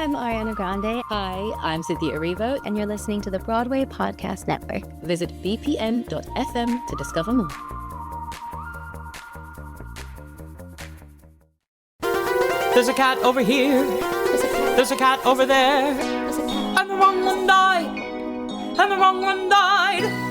I'm Ariana Grande. Hi, I'm Cynthia Erivo. And you're listening to the Broadway Podcast Network. Visit bpn.fm to discover more. There's a cat over here. There's a cat over there. And the wrong one died. And the wrong one died.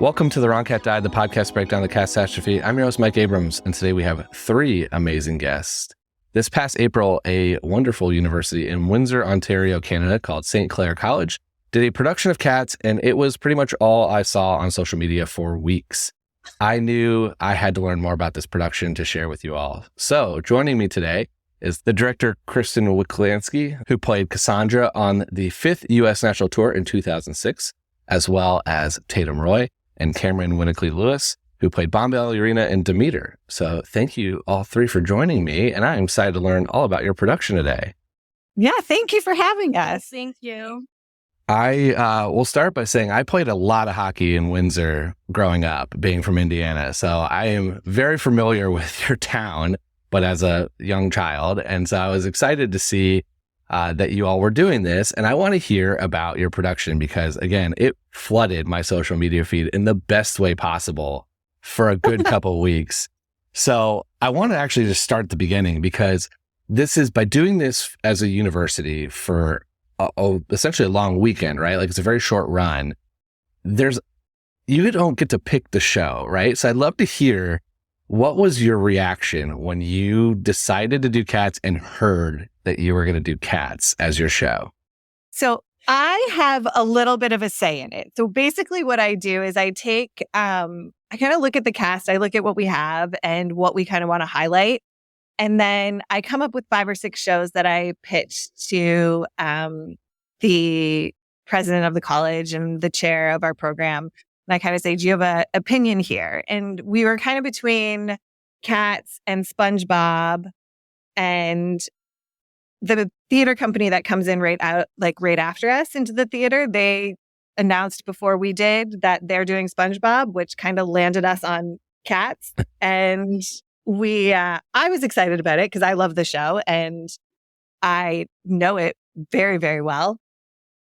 Welcome to The Wrong Cat Died, the podcast breakdown of the catastrophe. I'm your host, Mike Abrams, and today we have three amazing guests. This past April, a wonderful university in Windsor, Ontario, Canada, called St. Clair College, did a production of Cats, and it was pretty much all I saw on social media for weeks. I knew I had to learn more about this production to share with you all. So joining me today is the director, Kristyn Wiklanski, who played Cassandra on the 5th U.S. National Tour in 2006, as well as Tatum Roy and Camryn Winnicky-L, who played Bomb Ballerina and Demeter. So thank you all three for joining me, and I'm excited to learn all about your production today. Yeah, thank you for having us. Thank you. I will start by saying I played a lot of hockey in Windsor growing up, being from Indiana. So I am very familiar with your town, but as a young child. And so I was excited to see that you all were doing this. And I want to hear about your production because, again, it flooded my social media feed in the best way possible for a good couple of weeks. So I want to actually just start at the beginning because this is by doing this as a university for essentially a long weekend, right? Like it's a very short run. You don't get to pick the show, right? So I'd love to hear what was your reaction when you decided to do Cats and heard that you were going to do Cats as your show? So I have a little bit of a say in it. So basically what I do is I take, I kind of look at the cast, I look at what we have and what we kind of want to highlight. And then I come up with 5 or 6 shows that I pitch to the president of the college and the chair of our program. And I kind of say, do you have an opinion here? And we were kind of between Cats and SpongeBob, and the theater company that comes in right after us into the theater, they announced before we did that they're doing SpongeBob, which kind of landed us on Cats. And I was excited about it because I love the show and I know it very, very well.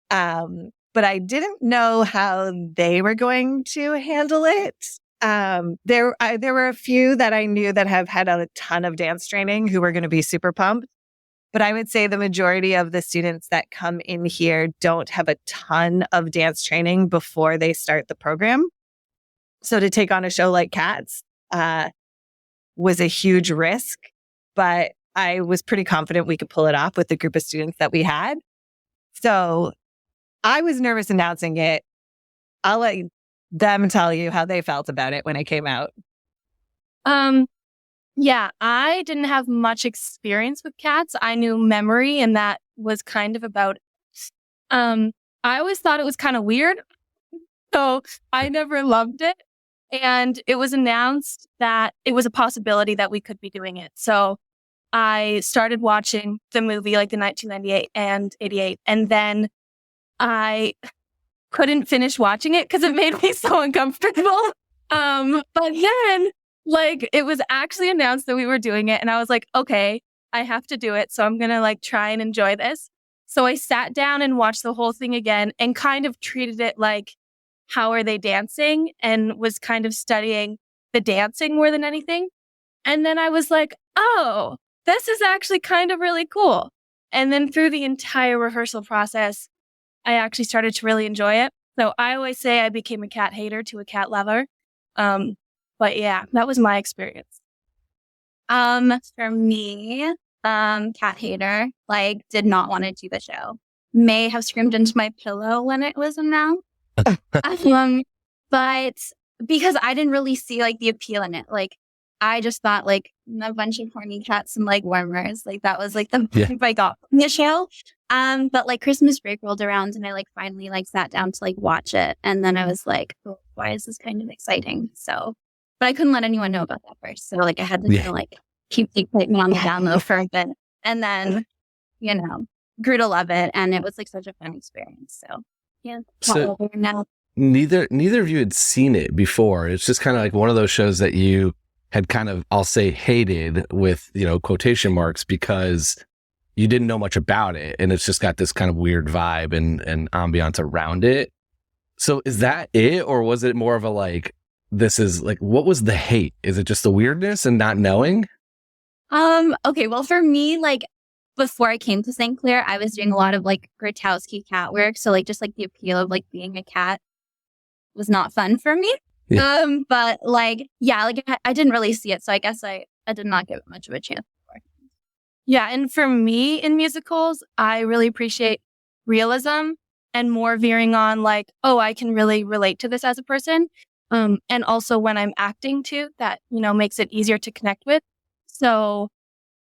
But I didn't know how they were going to handle it. There were a few that I knew that have had a ton of dance training who were going to be super pumped. But I would say the majority of the students that come in here don't have a ton of dance training before they start the program. So to take on a show like Cats was a huge risk, but I was pretty confident we could pull it off with the group of students that we had. So I was nervous announcing it. I'll let them tell you how they felt about it when it came out. Yeah, I didn't have much experience with Cats. I knew Memory, and that was kind of about I always thought it was kind of weird, so I never loved it. And it was announced that it was a possibility that we could be doing it. So I started watching the movie like the 1998 and 88, and then I couldn't finish watching it because it made me so uncomfortable. But then it was actually announced that we were doing it. And I was like, okay, I have to do it. So I'm going to try and enjoy this. So I sat down and watched the whole thing again and kind of treated it like, how are they dancing? And was kind of studying the dancing more than anything. And then I was like, oh, this is actually kind of really cool. And then through the entire rehearsal process, I actually started to really enjoy it. So I always say I became a cat hater to a cat lover. But yeah, that was my experience. For me, cat hater, did not want to do the show. May have screamed into my pillow when it was announced. But because I didn't really see the appeal in it. I just thought a bunch of horny cats and warmers. That was the vibe I got from the show. But Christmas break rolled around and I finally sat down to watch it. And then I was like, oh, why is this kind of exciting? So, but I couldn't let anyone know about that first. So I had to kind of keep the excitement on the down low for a bit. And then, grew to love it. And it was such a fun experience. So yeah, So, over now. neither of you had seen it before. It's just kind of like one of those shows that you had kind of, I'll say, hated with, quotation marks, because you didn't know much about it. And it's just got this kind of weird vibe and ambiance around it. So is that it? Or was it more of a like, this is like, what was the hate? Is it just the weirdness and not knowing? Okay, well, for me, like, before I came to St. Clair, I was doing a lot of like Grotowski cat work. So like just like the appeal of like being a cat was not fun for me. Yeah. But like, yeah, like I didn't really see it. So I guess I did not give it much of a chance before. Yeah. And for me in musicals, I really appreciate realism and more veering on like, oh, I can really relate to this as a person. And also when I'm acting too, that, makes it easier to connect with. So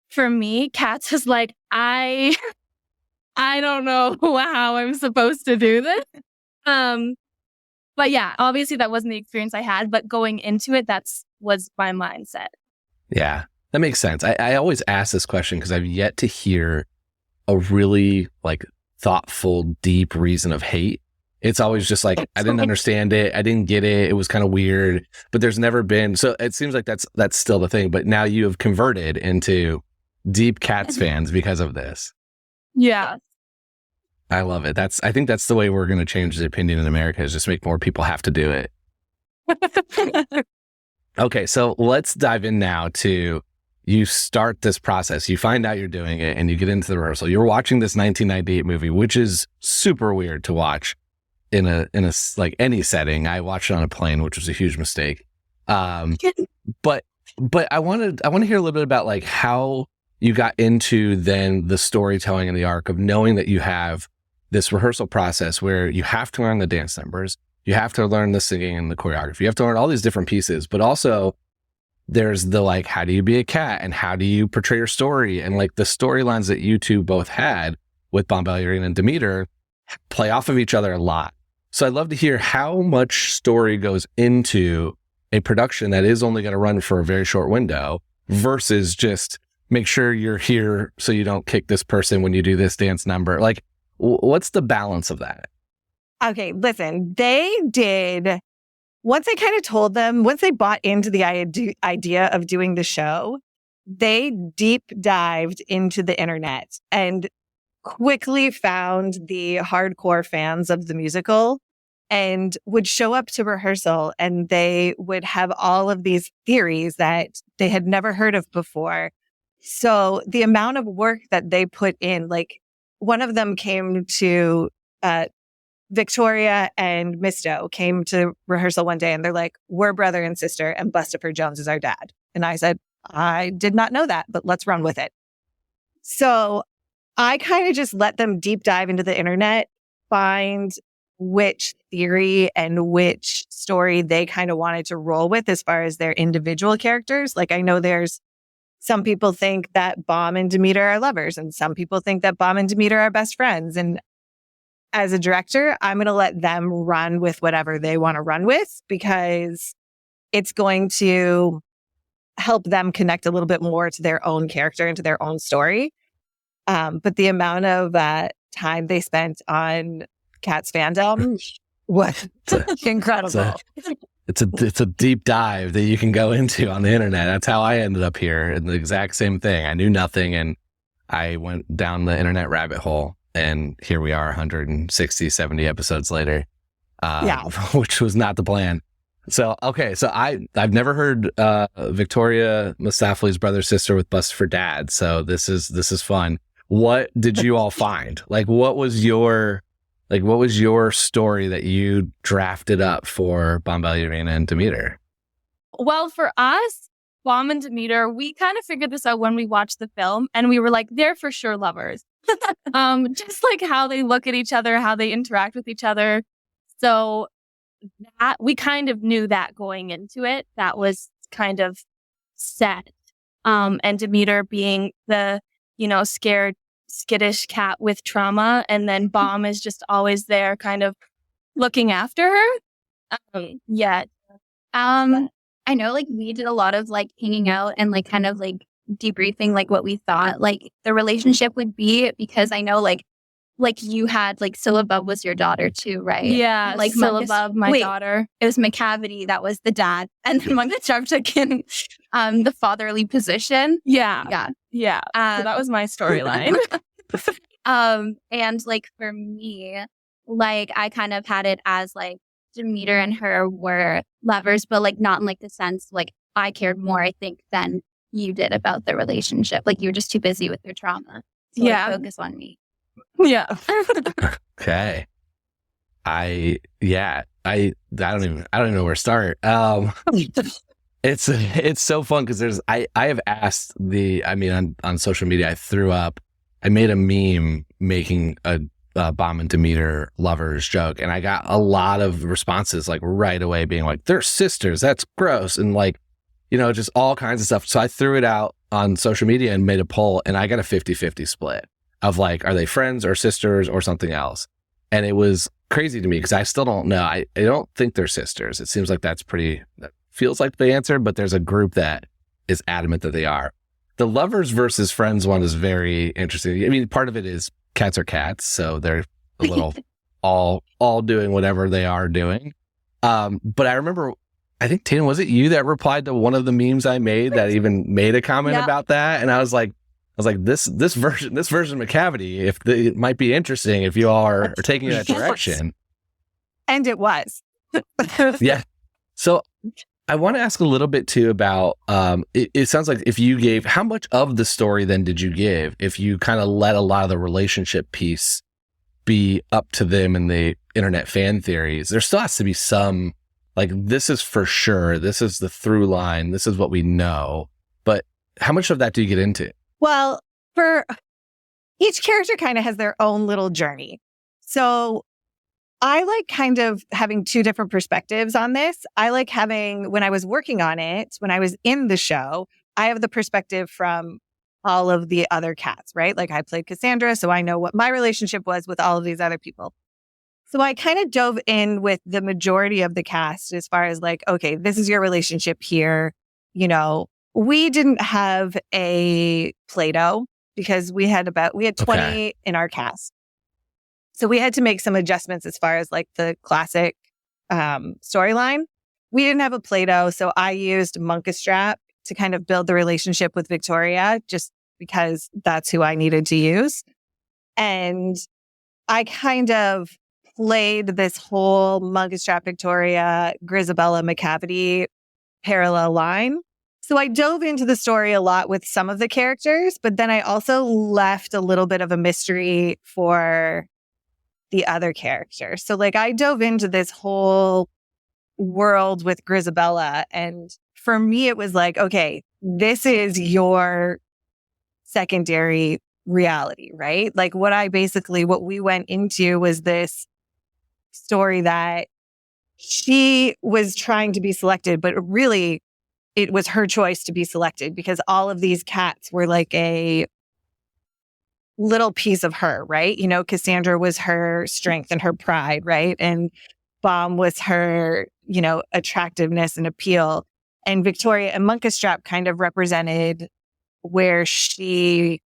for me, Cats is like, I don't know how I'm supposed to do this. But yeah, obviously that wasn't the experience I had, but going into it, was my mindset. Yeah, that makes sense. I always ask this question because I've yet to hear a really like thoughtful, deep reason of hate. It's always just like, I didn't understand it. I didn't get it. It was kind of weird, but there's never been. So it seems like that's still the thing, but now you have converted into deep Cats fans because of this. Yeah. I love it. I think that's the way we're going to change the opinion in America, is just make more people have to do it. Okay. So let's dive in now to, you start this process, you find out you're doing it, and you get into the rehearsal. You're watching this 1998 movie, which is super weird to watch in a like any setting. I watched it on a plane, which was a huge mistake. But I want to hear a little bit about like how you got into then the storytelling and the arc of knowing that you have this rehearsal process where you have to learn the dance numbers, you have to learn the singing and the choreography, you have to learn all these different pieces, but also there's the like, how do you be a cat and how do you portray your story? And like the storylines that you two both had with Bon Ballerina and Demeter play off of each other a lot. So I'd love to hear how much story goes into a production that is only going to run for a very short window versus just make sure you're here so you don't kick this person when you do this dance number. Like, what's the balance of that? Okay, listen, they did, once I kind of told them, once they bought into the idea of doing the show, they deep dived into the internet and quickly found the hardcore fans of the musical and would show up to rehearsal, and they would have all of these theories that they had never heard of before. So the amount of work that they put in, like one of them came to, Victoria and Misto came to rehearsal one day and they're like, we're brother and sister and Bustopher Jones is our dad. And I said, I did not know that, but let's run with it. So I kind of just let them deep dive into the internet, find which theory and which story they kind of wanted to roll with as far as their individual characters. Like I know there's some people think that Bomb and Demeter are lovers, and some people think that Bomb and Demeter are best friends. And as a director, I'm going to let them run with whatever they want to run with, because it's going to help them connect a little bit more to their own character and to their own story. But the amount of time they spent on Cats fandom was incredible. It's a deep dive that you can go into on the internet. That's how I ended up here, in the exact same thing. I knew nothing and I went down the internet rabbit hole, and here we are 160, 70 episodes later, which was not the plan. So, okay. So I've never heard Victoria Mustafli's brother sister with Bust for Dad. So this is fun. What did you all find? Like, what was your story that you drafted up for Bon Ballerina and Demeter? Well, for us, Bomb and Demeter, we kind of figured this out when we watched the film, and we were like, they're for sure lovers. Just like how they look at each other, how they interact with each other. So that we kind of knew that going into it. That was kind of set. And Demeter being the, scared, skittish cat with trauma, and then Bomb is just always there kind of looking after her. I know like we did a lot of like hanging out and like kind of like debriefing like what we thought like the relationship would be, because I know like like you had like Syllabub was your daughter too, right? Yeah, Like Syllabub, my wait, daughter. It was McCavity that was the dad, and then Mungus took in the fatherly position. Yeah. Yeah. So that was my storyline. And like for me, like I kind of had it as like Demeter and her were lovers, but like not in like the sense like I cared more, I think, than you did about the relationship. Like you were just too busy with your trauma to like, focus on me. Yeah. Okay. I don't even know where to start. It's so fun because I have asked on social media, I made a meme making a Bomb and Demeter lovers joke, and I got a lot of responses like right away being like, they're sisters, that's gross, and like, just all kinds of stuff. So I threw it out on social media and made a poll, and I got a 50-50 split of like, are they friends or sisters or something else? And it was crazy to me because I still don't know. I don't think they're sisters. It seems like that feels like the answer, but there's a group that is adamant that they are. The lovers versus friends one is very interesting. I mean, part of it is cats are cats, so they're a little all doing whatever they are doing. But I remember, I think, Tatum, was it you that replied to one of the memes I made that even made a comment about that? And I was like, this version of McCavity, it might be interesting if you all are taking that direction. And it was. Yeah. So I want to ask a little bit too about, it sounds like how much of the story then did you give if you kind of let a lot of the relationship piece be up to them and the internet fan theories? There still has to be some, like, this is for sure, this is the through line, this is what we know. But how much of that do you get into? Well, for each character kind of has their own little journey. So I like kind of having two different perspectives on this. I like having, when I was working on it, when I was in the show, I have the perspective from all of the other cats, right? Like I played Cassandra, so I know what my relationship was with all of these other people. So I kind of dove in with the majority of the cast as far as like, okay, this is your relationship here. We didn't have a Play-Doh because we had 20 in our cast. So we had to make some adjustments as far as like the classic storyline. We didn't have a Play-Doh, so I used Mungus to kind of build the relationship with Victoria, just because that's who I needed to use. And I kind of played this whole Mungus Victoria, Grisabella, McCavity parallel line. So I dove into the story a lot with some of the characters, but then I also left a little bit of a mystery for the other characters. So like I dove into this whole world with Grisabella, and for me it was like, okay, this is your secondary reality, right? Like what we went into was this story that she was trying to be selected, but really it was her choice to be selected because all of these cats were like a little piece of her, right? Cassandra was her strength and her pride, right? And Bomb was her, attractiveness and appeal. And Victoria and Mungus kind of represented where she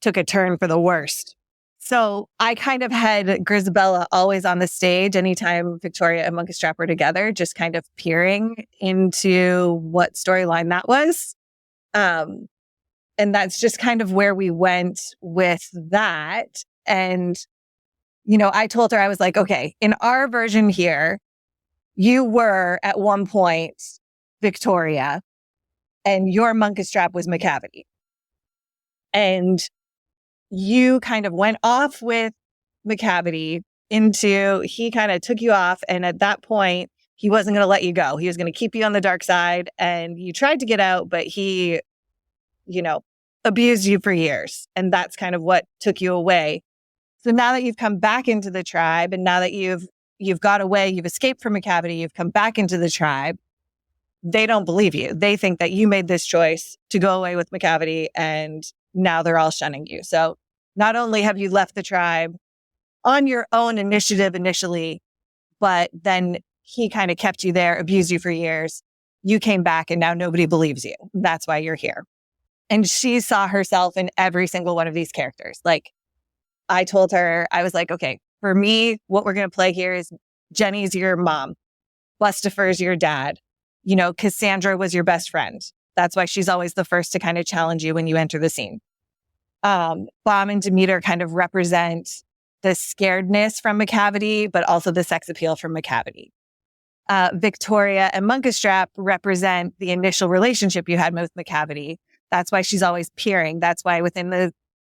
took a turn for the worst. So I kind of had Grisabella always on the stage anytime Victoria and Mungus were together, just kind of peering into what storyline that was. And that's just kind of where we went with that. And, I told her, I was like, okay, in our version here, you were at one point Victoria and your Mungus was McCavity. And you kind of went off with McCavity he kind of took you off. And at that point, he wasn't going to let you go. He was going to keep you on the dark side. And you tried to get out, but he, abused you for years. And that's kind of what took you away. So now that you've come back into the tribe, and now that you've got away, you've escaped from McCavity, you've come back into the tribe, they don't believe you. They think that you made this choice to go away with McCavity, and now they're all shunning you. So not only have you left the tribe on your own initiative initially, but then he kind of kept you there, abused you for years. You came back and now nobody believes you. That's why you're here. And she saw herself in every single one of these characters. Like I told her, I was like, okay, for me, what we're going to play here is Jenny's your mom. Bustifer's your dad. You know, Cassandra was your best friend. That's why she's always the first to kind of challenge you when you enter the scene. Bomb and Demeter kind of represent the scaredness from Macavity, but also the sex appeal from Macavity. Victoria and Munkastrap represent the initial relationship you had with Macavity. That's why she's always peering. That's why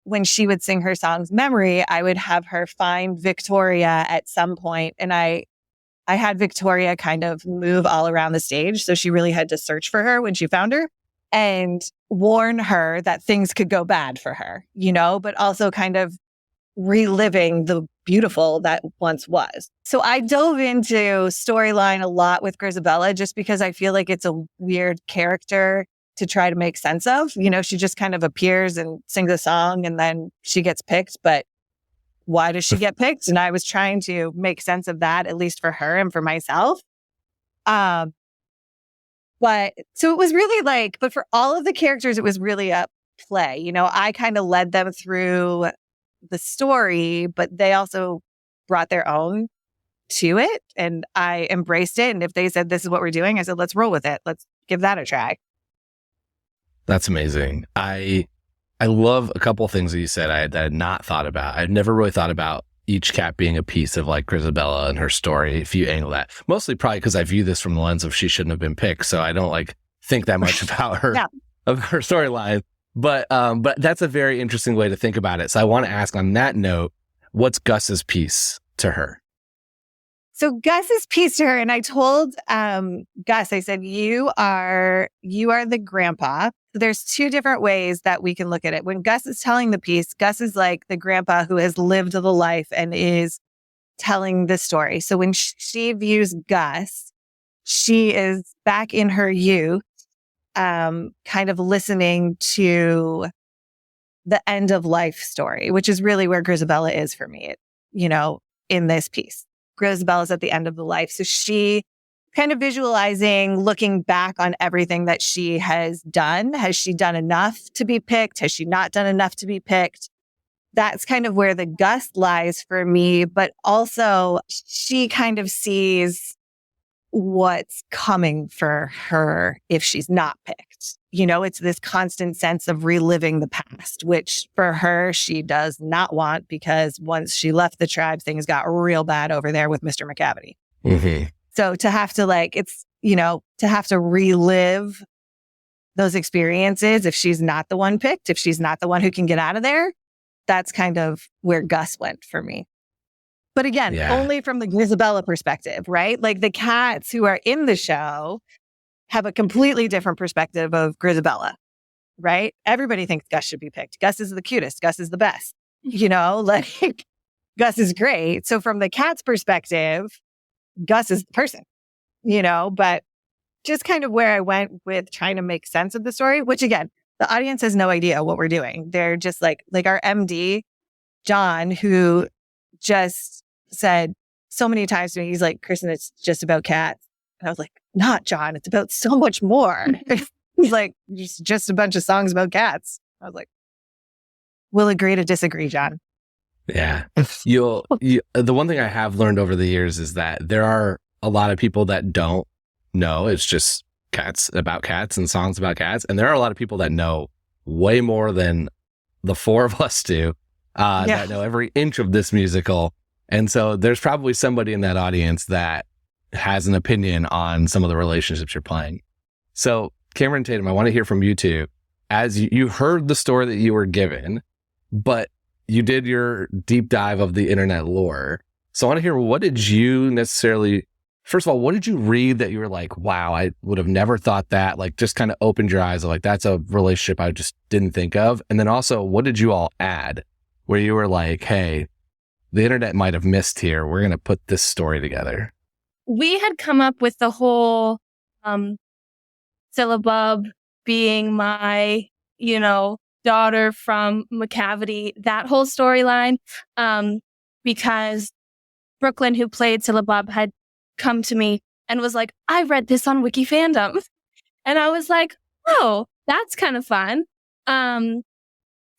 when she would sing her songs Memory, I would have her find Victoria at some point. And I had Victoria kind of move all around the stage. So she really had to search for her when she found her and warn her that things could go bad for her, you know, but also kind of reliving the beautiful that once was. So I dove into storyline a lot with Grisabella just because I feel like it's a weird character to try to make sense of. You know, she just kind of appears and sings a song and then she gets picked, but why does she get picked? And I was trying to make sense of that, at least for her and for myself. But so it was really like, but for all of the characters, it was really a play. You know, I kind of led them through the story, but they also brought their own to it. And I embraced it. And if they said, this is what we're doing, I said, let's roll with it. Let's give that a try. That's amazing. I love a couple of things that you said that I had not thought about. I'd never really thought about each cat being a piece of like Grisabella and her story, if you angle that. Mostly probably because I view this from the lens of she shouldn't have been picked. So I don't like think that much about her, of her storyline. But that's a very interesting way to think about it. So I want to ask on that note, what's Gus's piece to her? So Gus's piece to her, and I told Gus, I said, you are the grandpa. There's two different ways that we can look at it. When Gus is telling the piece, Gus is like the grandpa who has lived the life and is telling the story. So when she views Gus, she is back in her youth, kind of listening to the end of life story, which is really where Grisabella is for me, you know, in this piece. Grisabella's at the end of the life. So she kind of visualizing, looking back on everything that she has done. Has she done enough to be picked? Has she not done enough to be picked? That's kind of where the Gus lies for me. But also she kind of sees what's coming for her if she's not picked. You know, it's this constant sense of reliving the past, which for her, she does not want because once she left the tribe, things got real bad over there with Mr. Macavity. Mm-hmm. So to have to to have to relive those experiences if she's not the one picked, if she's not the one who can get out of there, that's kind of where Gus went for me. But again, only from the Grisabella perspective, right? Like the cats who are in the show have a completely different perspective of Grisabella, right? Everybody thinks Gus should be picked. Gus is the cutest. Gus is the best. You know, like Gus is great. So from the cat's perspective, Gus is the person, you know, but just kind of where I went with trying to make sense of the story, which again, the audience has no idea what we're doing. They're just like our MD, John, who just said so many times to me, he's like, Kristyn, it's just about cats. And I was like, not John, it's about so much more. He's like, just a bunch of songs about cats. I was like, we'll agree to disagree, John. Yeah. The one thing I have learned over the years is that there are a lot of people that don't know. It's just cats about cats and songs about cats. And there are a lot of people that know way more than the four of us do, that know every inch of this musical. And so there's probably somebody in that audience that has an opinion on some of the relationships you're playing. So Camryn and Tatum, I want to hear from you two. As you heard the story that you were given, but you did your deep dive of the internet lore. So I want to hear, what did you necessarily, first of all, what did you read that you were like, wow, I would have never thought that, like just kind of opened your eyes, like that's a relationship I just didn't think of. And then also, what did you all add where you were like, hey, the internet might have missed here. We're going to put this story together. We had come up with the whole Syllabub being my, daughter from Macavity, that whole storyline, because Brooklyn, who played Syllabub, had come to me and was like, I read this on Wiki Fandom. And I was like, oh, that's kind of fun.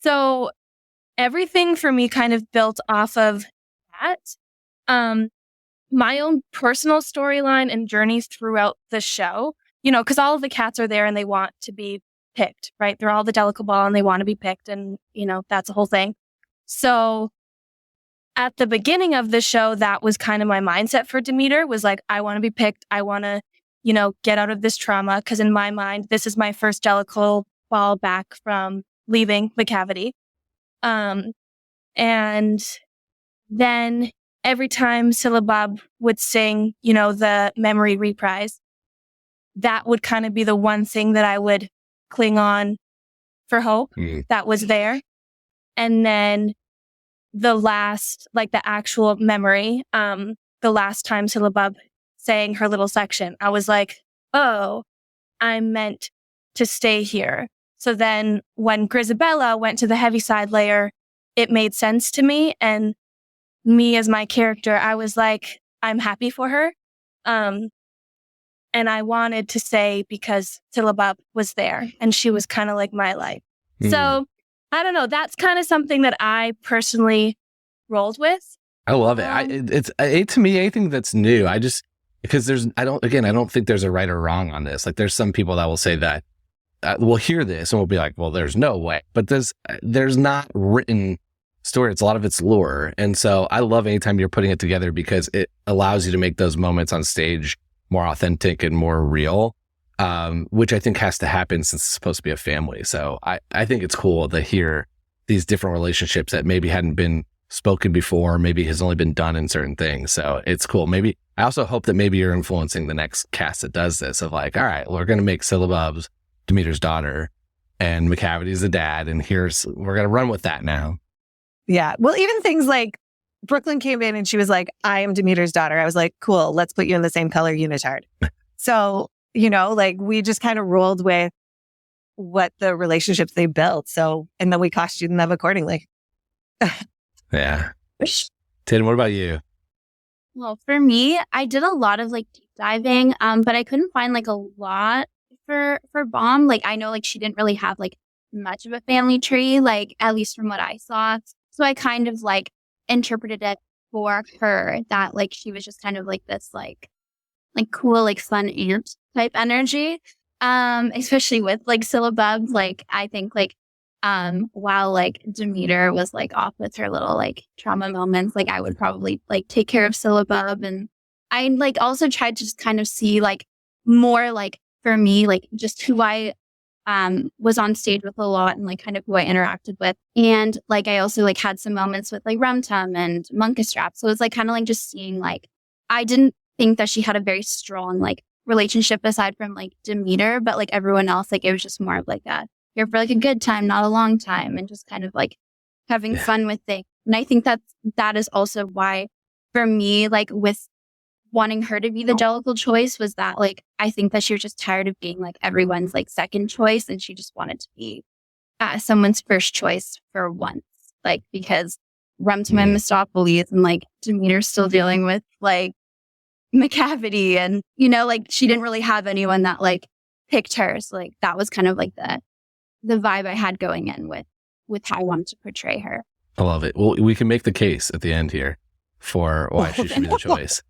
So everything for me kind of built off of that. My own personal storyline and journeys throughout the show, because all of the cats are there and they want to be picked, right? They're all the Delicable and they want to be picked, and, that's a whole thing. So at the beginning of the show, that was kind of my mindset for Demeter, was like, I want to be picked. I want to, get out of this trauma. Because in my mind, this is my first Delicable back from leaving the cavity. And then every time Syllabub would sing, the memory reprise, that would kind of be the one thing that I would cling on for hope that was there. And then the last, the actual memory, the last time Syllabub sang her little section, I was like, oh, I'm meant to stay here. So then when Grisabella went to the Heaviside layer, it made sense to me. And me as my character, I was like, I'm happy for her. And I wanted to say, because Syllabub was there and she was kind of like my life. So I don't know. That's kind of something that I personally rolled with. I love it. To me, anything that's new, because I don't think there's a right or wrong on this. Like, there's some people that will say that we'll hear this and we'll be like, well, there's no way. But there's not written story. It's a lot of it's lore. And so I love anytime you're putting it together, because it allows you to make those moments on stage more authentic and more real, which I think has to happen since it's supposed to be a family. So I think it's cool to hear these different relationships that maybe hadn't been spoken before, maybe has only been done in certain things. So it's cool. Maybe I also hope that maybe you're influencing the next cast that does this, of like, all right, we're going to make Syllabub's Demeter's daughter and McCavity's the dad, and we're going to run with that now. Yeah. Well, even things like Brooklyn came in and she was like, I am Demeter's daughter. I was like, cool, let's put you in the same color unitard. So, we just kind of rolled with what the relationships they built. So, and then we costumed them accordingly. Yeah. Tatum, what about you? Well, for me, I did a lot of deep diving, but I couldn't find a lot for Bomb. I know she didn't really have much of a family tree, at least from what I saw. So I kind of interpreted it for her that she was just kind of this cool fun aunt type energy, especially with Syllabub. I think while Demeter was off with her little trauma moments, I would probably take care of Syllabub. And I also tried to just kind of see more for me just who I was on stage with a lot and kind of who I interacted with. And I also had some moments with Rum Tum and Monkastrap. So it was kind of just seeing I didn't think that she had a very strong relationship aside from Demeter, but everyone else, it was just more of here for a good time, not a long time, and just kind of having fun with things. And I think that is also why for me, with wanting her to be the Jellicle choice, was that I think that she was just tired of being everyone's second choice, and she just wanted to be someone's first choice for once, because Rum Tum and Mistopheles and Demeter's still dealing with McCavity, and she didn't really have anyone that picked her. So that was kind of the vibe I had going in with how I wanted to portray her. I love it. Well, we can make the case at the end here for why she should be the choice.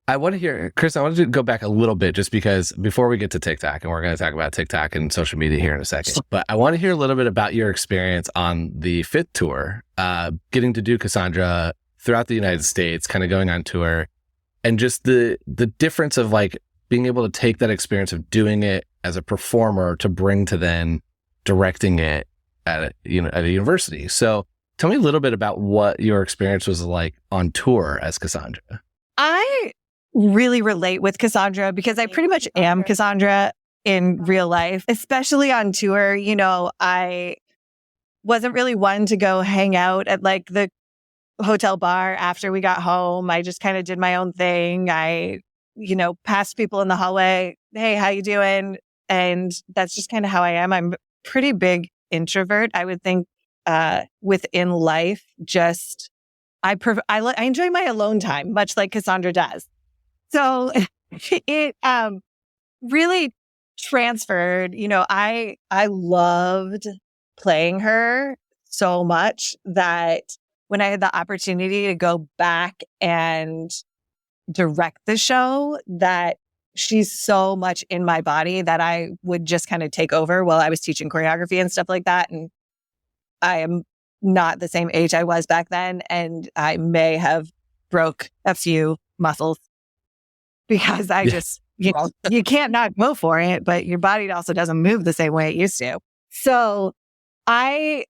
I want to hear, Chris, I wanted to go back a little bit just because before we get to TikTok, and we're going to talk about TikTok and social media here in a second, but I want to hear a little bit about your experience on the 5th tour, getting to do Cassandra throughout the United States, kind of going on tour, and just the difference of being able to take that experience of doing it as a performer to bring to then directing it at a university. So tell me a little bit about what your experience was like on tour as Cassandra. I really relate with Cassandra because I pretty much am Cassandra in real life, especially on tour. I wasn't really one to go hang out at the hotel bar after we got home. I just kind of did my own thing. I, passed people in the hallway. Hey, how you doing? And that's just kind of how I am. I'm a pretty big introvert. I would think within life, just I enjoy my alone time, much like Cassandra does. So it really transferred. I loved playing her so much that when I had the opportunity to go back and direct the show, that she's so much in my body that I would just kind of take over while I was teaching choreography and stuff like that. And I am not the same age I was back then. And I may have broke a few muscles because I just, you can't not go for it, but your body also doesn't move the same way it used to. So my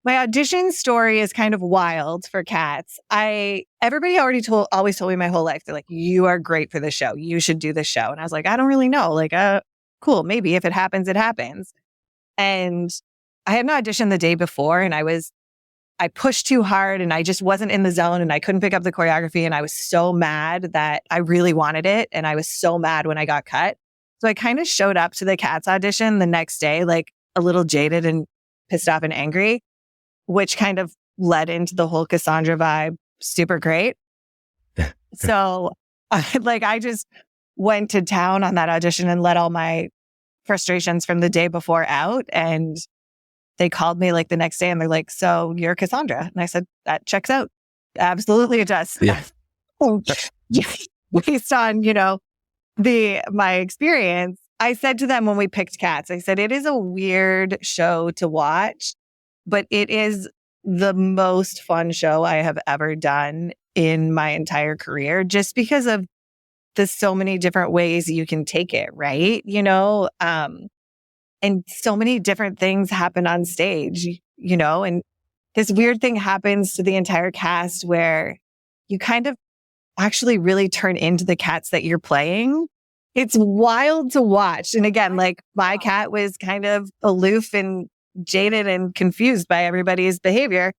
audition story is kind of wild for Cats. Everybody always told me my whole life, they're like, you are great for the show. You should do the show. And I was like, I don't really know. Like, cool. Maybe if it happens, it happens. And I had an audition the day before and I pushed too hard and I just wasn't in the zone and I couldn't pick up the choreography. And I was so mad that I really wanted it. And I was so mad when I got cut. So I kind of showed up to the Cats audition the next day, like a little jaded and pissed off and angry, which kind of led into the whole Cassandra vibe. Super great. So I just went to town on that audition and let all my frustrations from the day before out. And they called me like the next day and they're like, so you're Cassandra. And I said, that checks out. Absolutely it does. Yeah. Based on, my experience, I said to them when we picked Cats, I said, it is a weird show to watch, but it is the most fun show I have ever done in my entire career, just because of the so many different ways you can take it, right? And so many different things happen on stage, and this weird thing happens to the entire cast where you kind of actually really turn into the cats that you're playing. It's wild to watch. And again, like my cat was kind of aloof and jaded and confused by everybody's behavior.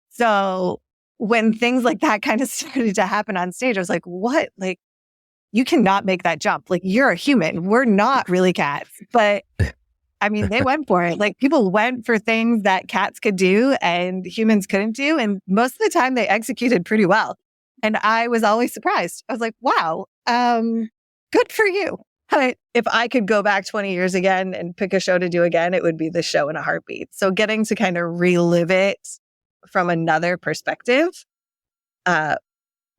So when things like that kind of started to happen on stage, I was like, what? Like, you cannot make that jump. Like, you're a human. We're not really cats. But I mean, they went for it. Like, people went for things that cats could do and humans couldn't do. And most of the time they executed pretty well. And I was always surprised. I was like, wow, good for you. If I could go back 20 years again and pick a show to do again, it would be the show in a heartbeat. So getting to kind of relive it from another perspective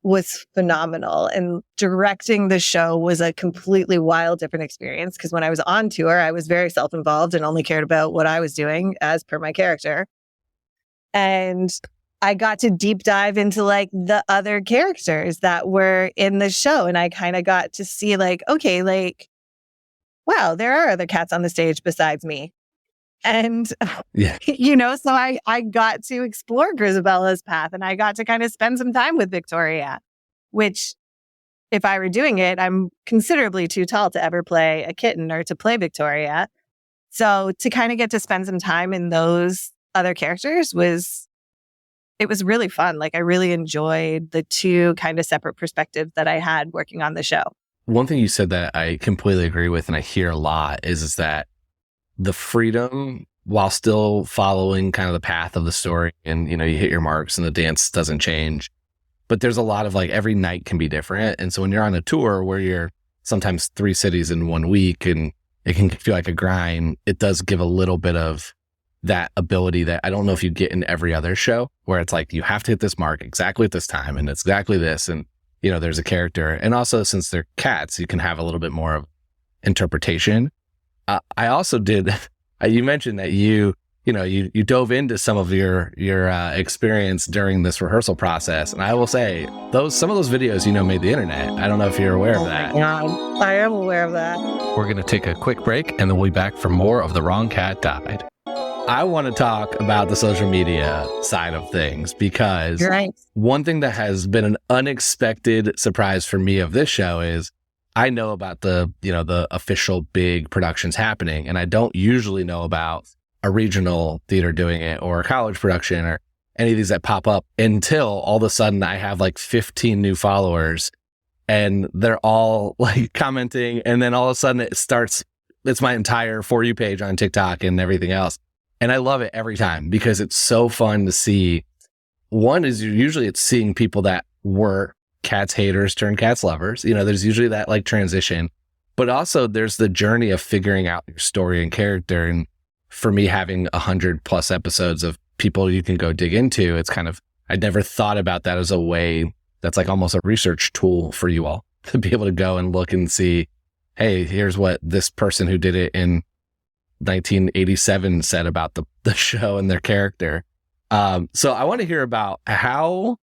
was phenomenal. And directing the show was a completely wild, different experience. Because when I was on tour, I was very self-involved and only cared about what I was doing as per my character. And I got to deep dive into like the other characters that were in the show. And I kind of got to see like, okay, like, wow, there are other cats on the stage besides me. And, so I got to explore Grisabella's path and I got to kind of spend some time with Victoria, which if I were doing it, I'm considerably too tall to ever play a kitten or to play Victoria. So to kind of get to spend some time in those other characters was really fun. Like I really enjoyed the two kind of separate perspectives that I had working on the show. One thing you said that I completely agree with and I hear a lot is that the freedom while still following kind of the path of the story and, you hit your marks and the dance doesn't change. But there's a lot of like every night can be different. And so when you're on a tour where you're sometimes 3 cities in 1 week and it can feel like a grind, it does give a little bit of that ability that I don't know if you get in every other show where it's like you have to hit this mark exactly at this time and it's exactly this. And, there's a character. And also since they're cats, you can have a little bit more of interpretation. I also did, you mentioned that you dove into some of your experience during this rehearsal process. And I will say some of those videos, made the internet. I don't know if you're aware of that. God, I am aware of that. We're going to take a quick break and then we'll be back for more of The Wrong Cat Died. I want to talk about the social media side of things because one thing that has been an unexpected surprise for me of this show is I know about the official big productions happening, and I don't usually know about a regional theater doing it or a college production or any of these that pop up until all of a sudden I have like 15 new followers and they're all like commenting. And then all of a sudden it's my entire For You page on TikTok and everything else. And I love it every time because it's so fun to see. One is usually it's seeing people that were Cats haters turn Cats lovers. There's usually that like transition, but also there's the journey of figuring out your story and character. And for me having 100+ episodes of people you can go dig into, it's kind of, I'd never thought about that as a way that's like almost a research tool for you all to be able to go and look and see, hey, here's what this person who did it in 1987 said about the show and their character. So I want to hear about how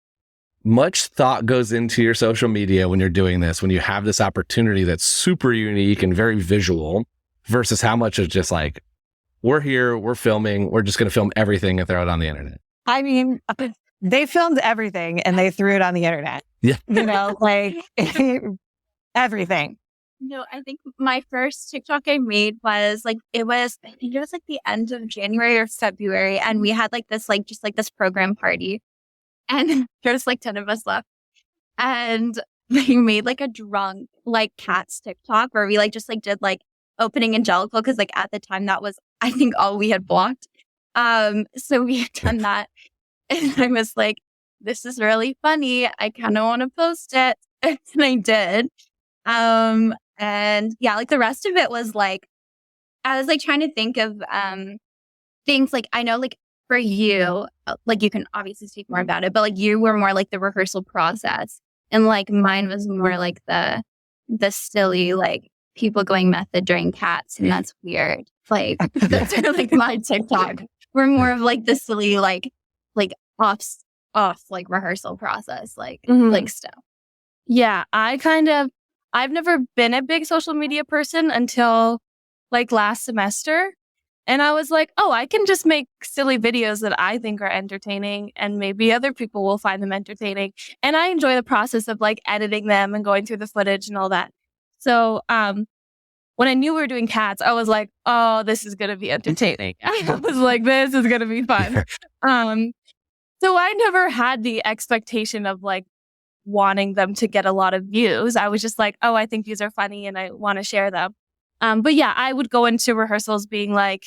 much thought goes into your social media when you're doing this, when you have this opportunity that's super unique and very visual, versus how much is just like, we're here, we're filming, we're just going to film everything and throw it on the internet. I mean, they filmed everything and they threw it on the internet. Yeah. You know, like everything. No, I think my first TikTok I made was like, I think it was like the end of January or February. And we had like this, like, just like this program party. And there's like 10 of us left. And we made like a drunk, like cats TikTok where we like just like did like opening Angelical. Cause like at the time that was, I think, all we had blocked. So we had done that. And I was like, this is really funny. I kind of want to post it. And I did. And yeah, like the rest of it was like, I was like trying to think of things like, I know like for you, like you can obviously speak more about it, but like you were more like the rehearsal process. And like mine was more like the silly, like people going method during cats. And that's weird. Like that's sort of like my TikTok. We're more of like the silly, like off like rehearsal process, like stuff. Yeah, I've never been a big social media person until like last semester. And I was like, oh, I can just make silly videos that I think are entertaining and maybe other people will find them entertaining. And I enjoy the process of like editing them and going through the footage and all that. So when I knew we were doing cats, I was like, oh, this is going to be entertaining. I was like, this is going to be fun. So I never had the expectation of like wanting them to get a lot of views. I was just like, oh, I think these are funny and I want to share them. But yeah, I would go into rehearsals being like,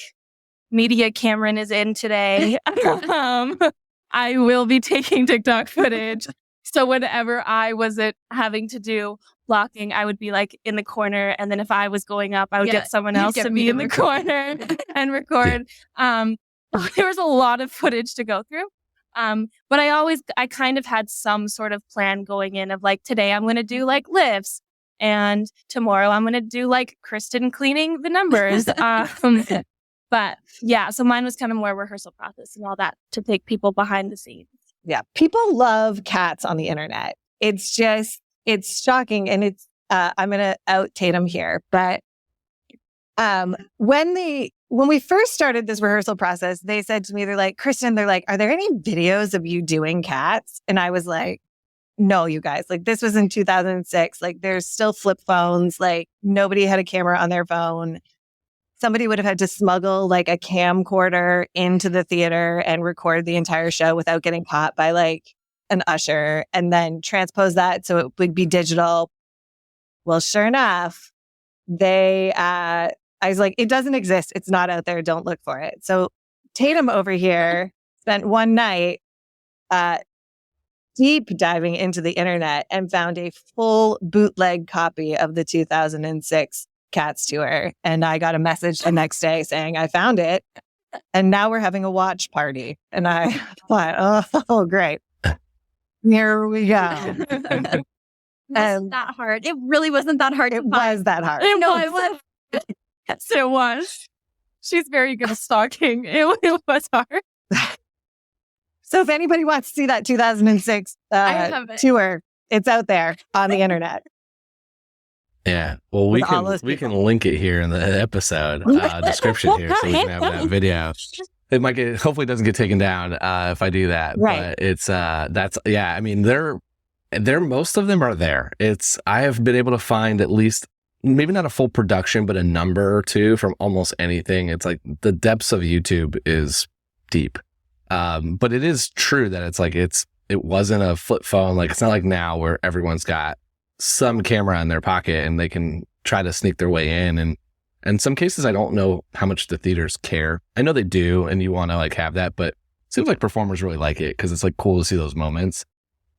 media Camryn is in today. I will be taking TikTok footage. So whenever I wasn't having to do blocking, I would be like in the corner. And then if I was going up, I would get someone else to be in the corner and record. There was a lot of footage to go through. But I kind of had some sort of plan going in of like, today I'm going to do like lifts and tomorrow I'm going to do like Kristyn cleaning the numbers. But yeah, so mine was kind of more rehearsal process and all that to take people behind the scenes. Yeah. People love cats on the internet. It's shocking. And I'm going to out Tatum here, but, when we first started this rehearsal process, they said to me, they're like, Kristyn, are there any videos of you doing cats? And I was like, no, you guys, like this was in 2006. Like there's still flip phones. Like nobody had a camera on their phone. Somebody would have had to smuggle like a camcorder into the theater and record the entire show without getting caught by like an usher and then transpose that so it would be digital. Well, sure enough, I was like, it doesn't exist. It's not out there. Don't look for it. So Tatum over here spent one night deep diving into the internet and found a full bootleg copy of the 2006 Cats tour. And I got a message the next day saying, I found it. And now we're having a watch party. And I thought, oh, great. Here we go. Wasn't that hard. It really wasn't that hard. It was that hard. No, it was. Yes, it was. She's very good at stalking. It was hard. So if anybody wants to see that 2006 tour, it's out there on the internet. Yeah. Well, we can link it here in the episode description here so we can have that video. It might hopefully it doesn't get taken down if I do that. Right. But it's I mean, they're most of them are there. I have been able to find at least maybe not a full production, but a number or two from almost anything. It's like the depths of YouTube is deep. But it is true that it's like it wasn't a flip phone. Like it's not like now where everyone's got some camera in their pocket and they can try to sneak their way in. And in some cases, I don't know how much the theaters care. I know they do, and you want to like have that, but it seems like performers really like it because it's like cool to see those moments.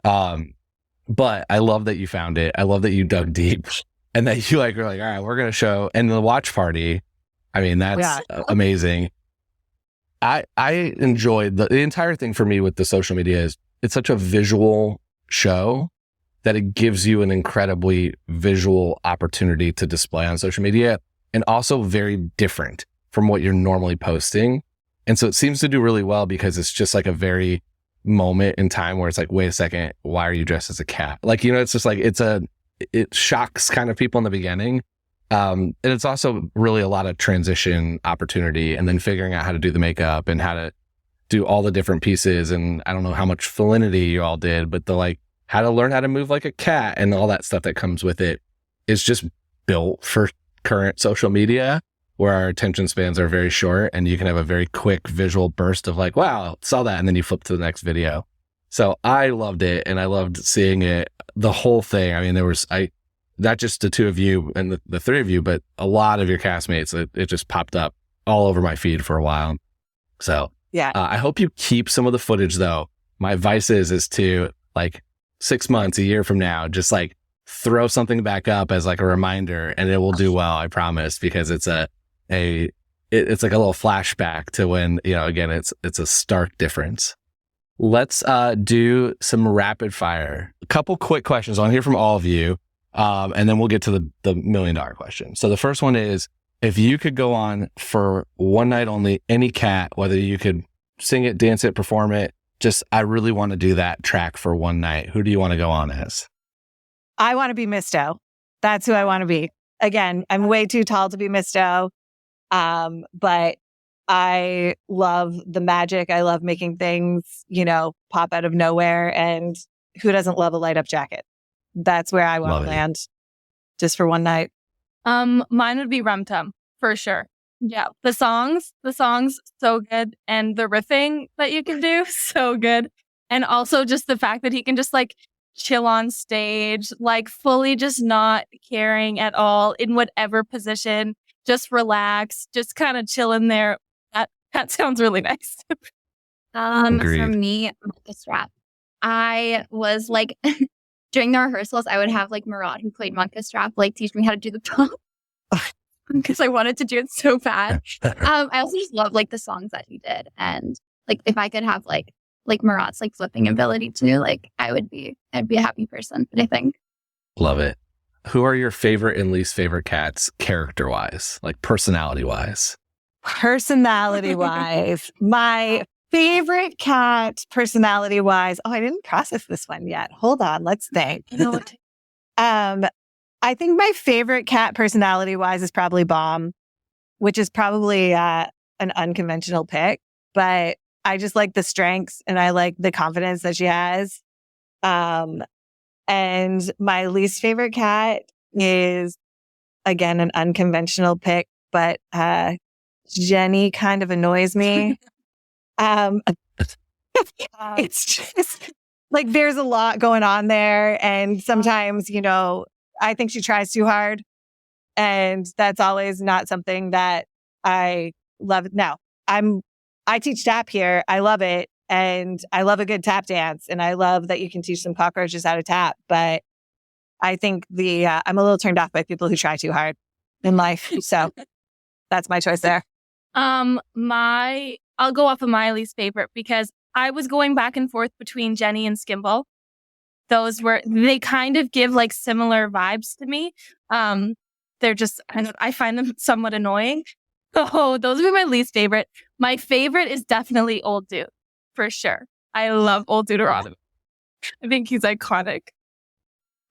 But I love that you found it. I love that you dug deep and that you were like, all right, we're going to show. And the watch party, I mean, that's amazing. I enjoyed the entire thing. For me with the social media is it's such a visual show that it gives you an incredibly visual opportunity to display on social media, and also very different from what you're normally posting. And so it seems to do really well because it's just like a very moment in time where it's like, wait a second, why are you dressed as a cat? Like, it's just like, it shocks kind of people in the beginning. And it's also really a lot of transition opportunity, and then figuring out how to do the makeup and how to do all the different pieces. And I don't know how much felinity you all did, but how to learn how to move like a cat and all that stuff that comes with it is just built for current social media, where our attention spans are very short and you can have a very quick visual burst of like, wow, saw that. And then you flip to the next video. So I loved it, and I loved seeing it, the whole thing. I mean, not just the two of you and the three of you, but a lot of your castmates. It just popped up all over my feed for a while. So yeah, I hope you keep some of the footage though. My advice is to like 6 months, a year from now, just like throw something back up as like a reminder, and it will do well. I promise, because it's like a little flashback to when, again, it's a stark difference. Let's do some rapid fire. A couple quick questions. I'll hear from all of you. And then we'll get to the $1 million question. So the first one is, if you could go on for one night only, any cat, whether you could sing it, dance it, perform it, just, I really want to do that track for one night, who do you want to go on as? I want to be Misto. That's who I want to be. Again, I'm way too tall to be Misto. But I love the magic. I love making things, pop out of nowhere. And who doesn't love a light up jacket? That's where I want to land, just for one night. Mine would be Rum Tum for sure. Yeah, the songs, so good, and the riffing that you can do, so good, and also just the fact that he can just like chill on stage, like fully just not caring at all in whatever position, just relax, just kind of chill in there. That sounds really nice. For me, Monkey Strap. I was like. During the rehearsals, I would have like Murad, who played Monkey Strap, like teach me how to do the pump because I wanted to do it so bad. I also just love like the songs that he did, and like if I could have like Murad's like flipping ability too, like I'd be a happy person. But I think love it. Who are your favorite and least favorite cats, character wise, like personality wise? Personality wise, my favorite cat, personality wise. Oh, I didn't process this one yet. Hold on. Let's think. I think my favorite cat, personality wise, is probably Bomb, which is probably an unconventional pick, but I just like the strengths and I like the confidence that she has. And my least favorite cat is, again, an unconventional pick, but Jenny kind of annoys me. It's just like there's a lot going on there, and sometimes I think she tries too hard, and that's always not something that I love. Now I teach tap here. I love it, and I love a good tap dance, and I love that you can teach some cockroaches how to tap. But I think I'm a little turned off by people who try too hard in life, so that's my choice there. I'll go off of my least favorite because I was going back and forth between Jenny and Skimble. They kind of give like similar vibes to me. They're just, I find them somewhat annoying. Oh, those are my least favorite. My favorite is definitely Old Dude, for sure. I love Old Deuteronomy. I think he's iconic.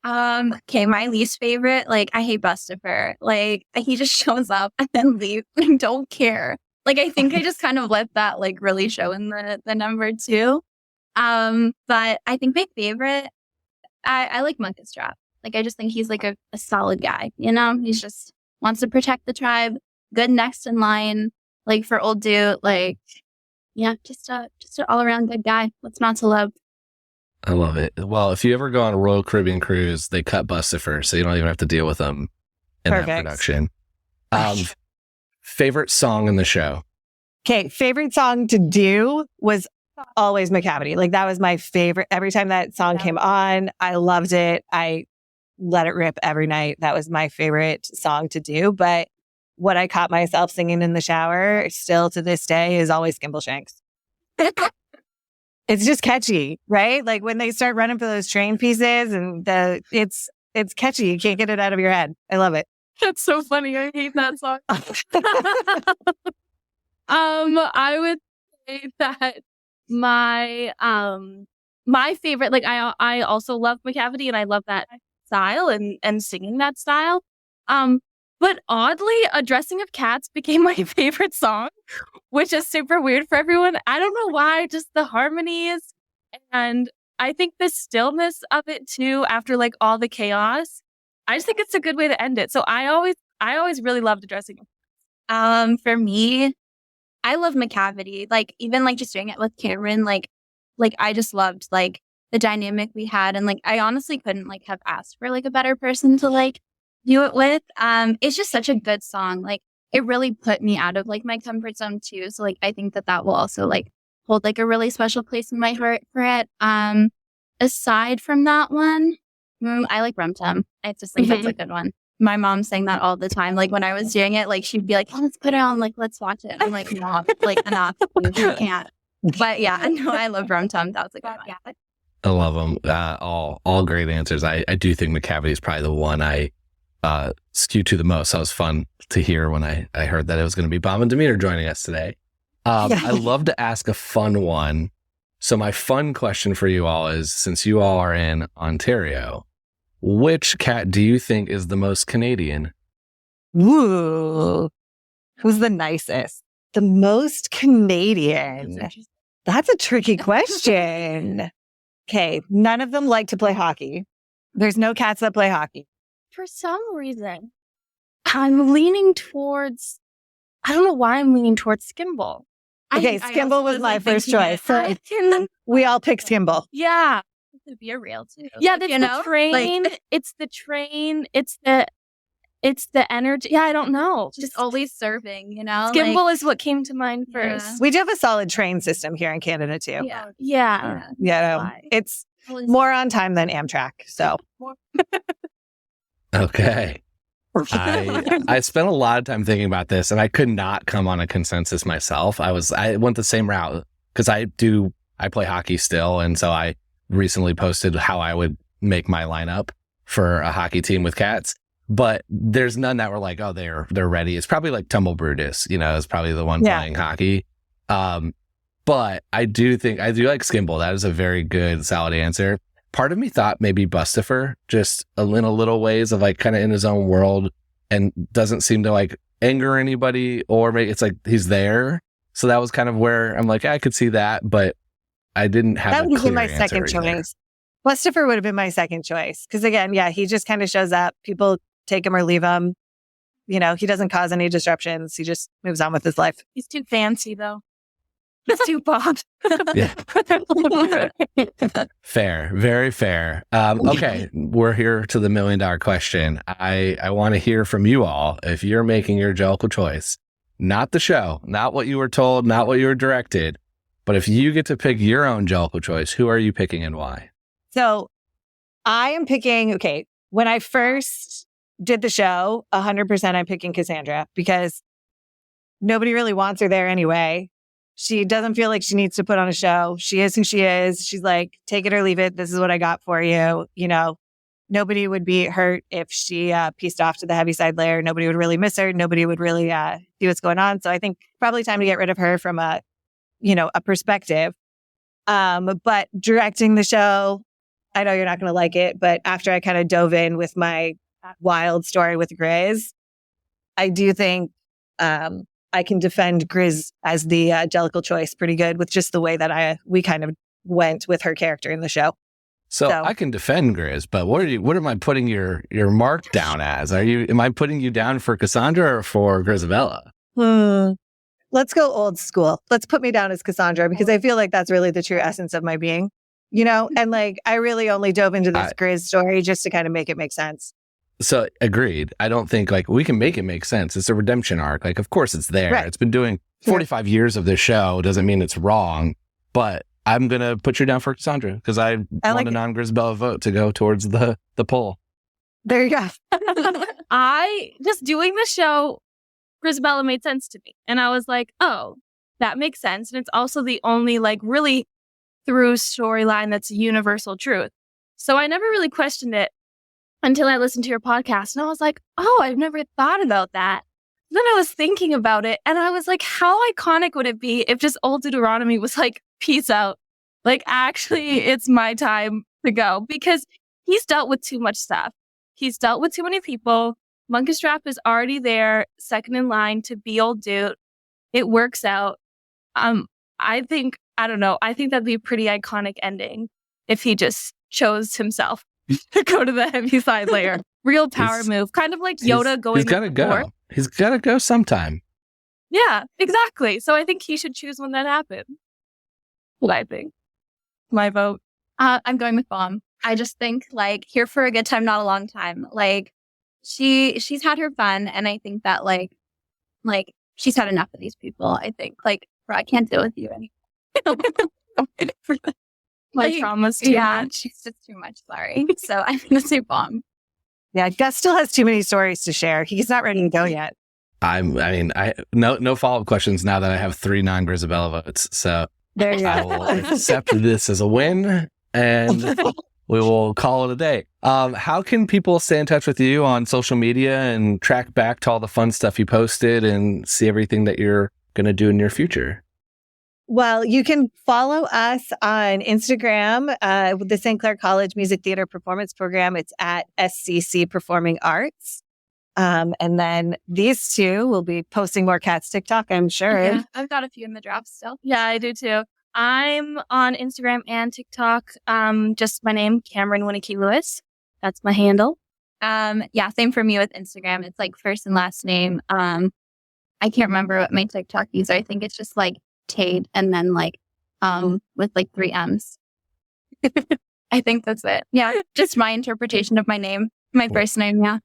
Okay, my least favorite, like I hate Bustifer. Like he just shows up and then leaves. I don't care. Like, I think I just kind of let that like really show in the number 2. But I think my favorite, I like Monkey Strap. Like, I just think he's like a solid guy, He's just wants to protect the tribe, good next in line, like for Old Dude, like, yeah, just an all around good guy. What's not to love? I love it. Well, if you ever go on a Royal Caribbean cruise, they cut Bustifer, so you don't even have to deal with them in that production. Favorite song in the show? Okay, favorite song to do was always McCavity. Like that was my favorite. Every time that song came on, I loved it. I let it rip every night. That was my favorite song to do. But what I caught myself singing in the shower still to this day is always Skimbleshanks. It's just catchy, right? Like when they start running for those train pieces and it's catchy. You can't get it out of your head. I love it. That's so funny. I hate that song. I would say that my favorite, like I also love McCavity and I love that style and singing that style. But oddly, Addressing of Cats became my favorite song, which is super weird for everyone. I don't know why, just the harmonies and I think the stillness of it too, after like all the chaos. I just think it's a good way to end it. So I always really loved Addressing. For me, I love McCavity. Like even like just doing it with Camryn, like I just loved like the dynamic we had, and like I honestly couldn't like have asked for like a better person to like do it with. It's just such a good song. Like it really put me out of like my comfort zone too. So like I think that will also like hold like a really special place in my heart for it. Aside from that one, I like Rum Tum. I just think that's a good one. My mom sang that all the time. Like when I was doing it, like she'd be like, "Oh, let's put it on. Like let's watch it." I'm like, "No, like enough. You can't." But yeah, no, I love Rum Tum. That was a good one. I love them. All great answers. I do think McCavity is probably the one I skew to the most. So it was fun to hear when I heard that it was going to be Bomb and Demeter joining us today. I love to ask a fun one. So my fun question for you all is, since you all are in Ontario, which cat do you think is the most Canadian? Ooh, who's the nicest? The most Canadian. That's a tricky question. Okay, none of them like to play hockey. There's no cats that play hockey. For some reason, I'm leaning towards, I don't know why I'm leaning towards Skimble. Okay, Skimble was my first choice. So we all picked Skimble. Yeah. It could be a real too. Yeah, that's you know? the train. Like, it's the train. It's the energy. Yeah, I don't know. just always serving, you know? Skimble is what came to mind first. We do have a solid train system here in Canada too. Yeah. Yeah. Yeah, it's more on time than Amtrak. So Okay. I spent a lot of time thinking about this and I could not come on a consensus myself. I went the same route because I play hockey still. And so I recently posted how I would make my lineup for a hockey team with cats, but there's none that were like, oh, they're ready. It's probably like Tumble Brutus, is probably the one playing hockey. But I do like Skimble. That is a very good, solid answer. Part of me thought maybe Bustifer, just in a little ways of like kind of in his own world and doesn't seem to like anger anybody or maybe it's like he's there. So that was kind of where I'm like, I could see that, but I didn't have that a would clear be my answer second either. choice. Bustifer would have been my second choice. Because again, he just kind of shows up. People take him or leave him. He doesn't cause any disruptions. He just moves on with his life. He's too fancy though. He's too Bob. Yeah. Fair. Very fair. Okay. We're here to the $1 million question. I want to hear from you all. If you're making your Jellicle choice, not the show, not what you were told, not what you were directed, but if you get to pick your own Jellicle choice, who are you picking and why? So I am picking, when I first did the show, 100% I'm picking Cassandra because nobody really wants her there anyway. She doesn't feel like she needs to put on a show. She is who she is. She's like, take it or leave it. This is what I got for you. Nobody would be hurt if she pieced off to the Heaviside layer. Nobody would really miss her. Nobody would really see what's going on. So I think probably time to get rid of her from a perspective. But directing the show, I know you're not going to like it, but after I kind of dove in with my wild story with Grizz, I do think I can defend Grizz as the Jellicle choice pretty good with just the way that we kind of went with her character in the show. So I can defend Grizz, but what am I putting your mark down as? Am I putting you down for Cassandra or for Grizabella? Let's go old school. Let's put me down as Cassandra because I feel like that's really the true essence of my being, and like I really only dove into this Grizz story just to kind of make it make sense. So agreed. I don't think like we can make it make sense. It's a redemption arc. Like, of course it's there. Right. It's been doing 45 years of this show. Doesn't mean it's wrong, but I'm going to put you down for Cassandra because I want a non-Grizabella vote to go towards the poll. There you go. I just doing the show. Grisabella made sense to me. And I was like, oh, that makes sense. And it's also the only like really through storyline that's a universal truth. So I never really questioned it until I listened to your podcast. And I was like, oh, I've never thought about that. Then I was thinking about it and I was like, how iconic would it be if just old Deuteronomy was like, peace out. Like, actually, it's my time to go, because he's dealt with too much stuff. He's dealt with too many people. Munkustrap is already there, second in line to be old dude. It works out. I think that'd be a pretty iconic ending if he just chose himself to go to the heavy side layer. Real power move. Kind of like Yoda going. He's gotta go. He's gotta go sometime. Yeah, exactly. So I think he should choose when that happens. What I think. My vote. I'm going with Bomb. I just think like here for a good time, not a long time. Like she's had her fun, and I think that like she's had enough of these people. I think like, bro, I can't deal with you anymore. My trauma's too much. She's just too much. Sorry. So I'm gonna say Bomb. Yeah, Gus still has too many stories to share. He's not ready to go yet. No follow-up questions now that I have 3 non-Grisabella votes. So There you I go. will accept this as a win, and we will call it a day. How can people stay in touch with you on social media and track back to all the fun stuff you posted and see everything that you're going to do in your future? Well, you can follow us on Instagram with the St. Clair College Music Theater Performance Program. It's at SCC Performing Arts. And then these two will be posting more Cats TikTok, I'm sure. Yeah, I've got a few in the draft still. Yeah, I do too. I'm on Instagram and TikTok. Just my name, Camryn Winnicky-Lewis. That's my handle. Yeah, same for me with Instagram. It's like first and last name. I can't remember what my TikTok is. I think it's just like Tate and then like with like 3 M's. I think that's it. Yeah, just my interpretation of my name, my first name. Yeah.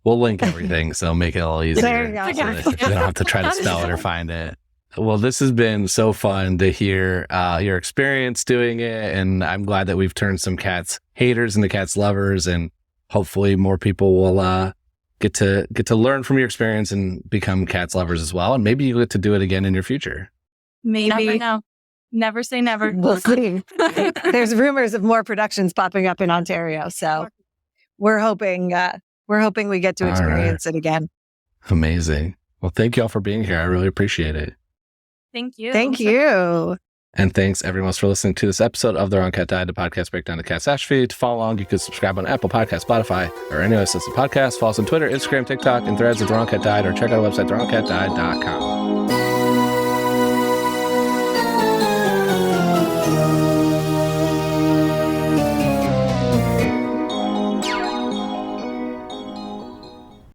We'll link everything, so make it a little easier. There you go. So that you don't have to try to spell it or find it. Well, this has been so fun to hear your experience doing it, and I'm glad that we've turned some Cats haters into Cats lovers, and hopefully more people will get to learn from your experience and become Cats lovers as well, and maybe you get to do it again in your future. Maybe. Never know. Never say never. We'll see. There's rumors of more productions popping up in Ontario, so we're hoping we get to experience it again. Amazing. Well, thank you all for being here. I really appreciate it. Thank you. Thank you. And thanks everyone else for listening to this episode of The Wrong Cat Died, the podcast breakdown of Cat Sash feed. To follow along, you can subscribe on Apple Podcasts, Spotify, or any other system podcast. Follow us on Twitter, Instagram, TikTok, and threads at The Wrong Cat Died, or check out our website, thewrongcatdied.com.